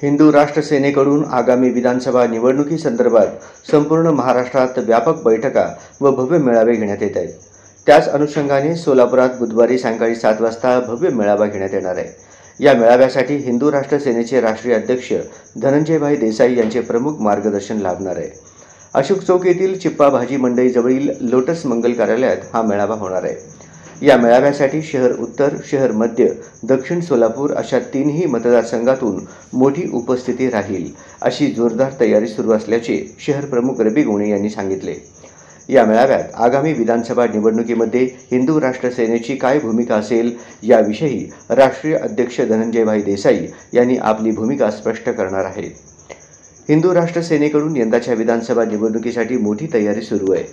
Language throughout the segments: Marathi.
हिंदू राष्ट्र सेनेकडून आगामी विधानसभा निवडणुकीसंदर्भात संपूर्ण महाराष्ट्रात व्यापक बैठका व भव्य मेळावे घेण्यात येत आहेत। त्याच अनुषंगाने सोलापुरात बुधवारी सायंकाळी 7 वाजता भव्य मेळावा घेण्यात येणार आहे। या मेळाव्यासाठी हिंदू राष्ट्र सेनेचे राष्ट्रीय अध्यक्ष धनंजयभाई देसाई यांचे प्रमुख मार्गदर्शन लाभणार आहे। अशोक चौक येथील चिप्पा भाजी मंडई जवळील लोटस मंगल कार्यालयात हा मेळावा होणार आहे। या मेळाव्यासाठी शहर उत्तर, शहर मध्य, दक्षिण सोलापूर अशा तीनही मतदारसंघातून मोठी उपस्थिती राहील अशी जोरदार तयारी सुरू असल्याचे शहर प्रमुख रवी गोणे यांनी सांगितले। या मेळाव्यात आगामी विधानसभा निवडणुकीमध्ये हिंदू राष्ट्र सेनेची काय भूमिका असेल याविषयी राष्ट्रीय अध्यक्ष धनंजयभाई देसाई यांनी आपली भूमिका स्पष्ट करणार आहेत। हिंदू राष्ट्र सेनेकडून यंदाच्या विधानसभा निवडणुकीसाठी मोठी तयारी सुरू आहे।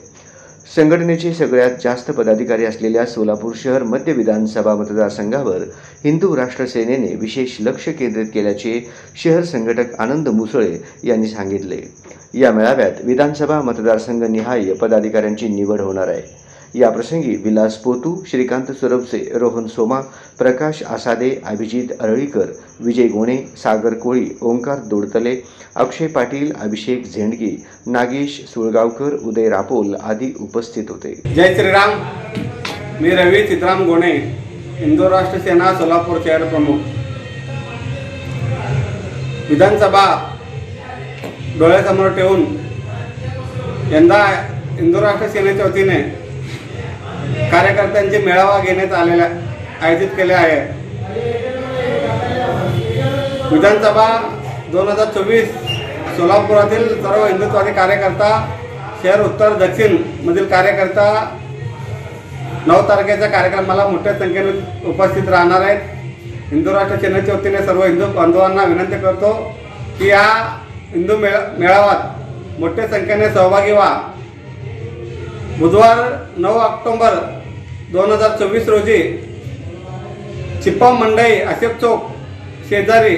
संघटनेचे सगळ्यात जास्त पदाधिकारी असलेल्या सोलापूर शहर मध्य विधानसभा मतदारसंघावर हिंदू राष्ट्र सेनेने विशेष लक्ष केंद्रित केल्याचे शहर संघटक आनंद मुसळे यांनी सांगितले। या मेळाव्यात विधानसभा मतदारसंघ निहाय पदाधिकाऱ्यांची निवड होणार आहे। याप्रसंगी विलास पोतू, श्रीकांत सुरवसे, रोहन सोमा, प्रकाश आसादे, अभिजित अरळीकर, विजय गोणे, सागर कोळी, ओंकार दोडतले, अक्षय पाटील, अभिषेक झेंडगी, नागेश सुळगावकर, उदय रापोल आदी उपस्थित होते। जय श्रीराम। मी रवी चित्राम गोणे, हिंदू राष्ट्र सेना सोलापूर शहर प्रमुख। विधानसभा डोळ्यासमोर ठेवून यंदा हिंदू राष्ट्र सेनेच्या वतीने कार्यकर्त्यांचे मेळावा घेण्यात आयोजित केले आहे। विधानसभा 2024 सोलापुरातील सर्व हिंदुत्ववादी कार्यकर्ता, शहर उत्तर दक्षिण मधील कार्यकर्ता 9 तारखेच्या कार्यक्रमाला मोठ्या संख्येने उपस्थित राहणार आहेत। हिंदू राष्ट्र सेनेच्या वतीने सर्व हिंदू बांधवांना विनंती करतो की या हिंदू मेळाव्यात मोठ्या संख्येने सहभागी व्हा। बुधवार 9 ऑक्टोबर 2024 रोजी चिप्पा मंडई अशोक चौक शेजारी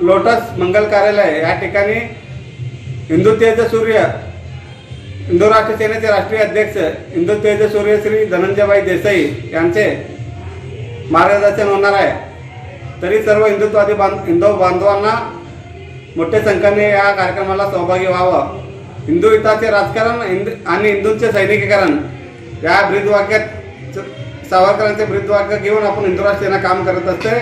लोटस मंगल कार्यालय या ठिकाणी हिंदू तेज सूर्य, हिंदू राष्ट्र सेनेचे राष्ट्रीय अध्यक्ष हिंदू तेज सूर्य श्री धनंजयभाई देसाई यांचे मार्गदर्शन होणार आहे। तरी सर्व हिंदू बांधवांना मोठ्या संख्येने या कार्यक्रमाला सहभागी व्हावं। हिंदू हिताचे राजकारण आणि हिंदूंचे सैनिकीकरण या ब्रीदवाक्यात सावरकरांचे ब्रीदवाक्य घेऊन आपण हिंदू राष्ट्र सेना काम करत असते।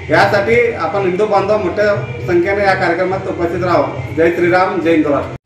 यासाठी आपण हिंदू बांधव मोठ्या संख्येने या कार्यक्रमात उपस्थित राहावं। जय श्रीराम, जय हिंदू राष्ट्र।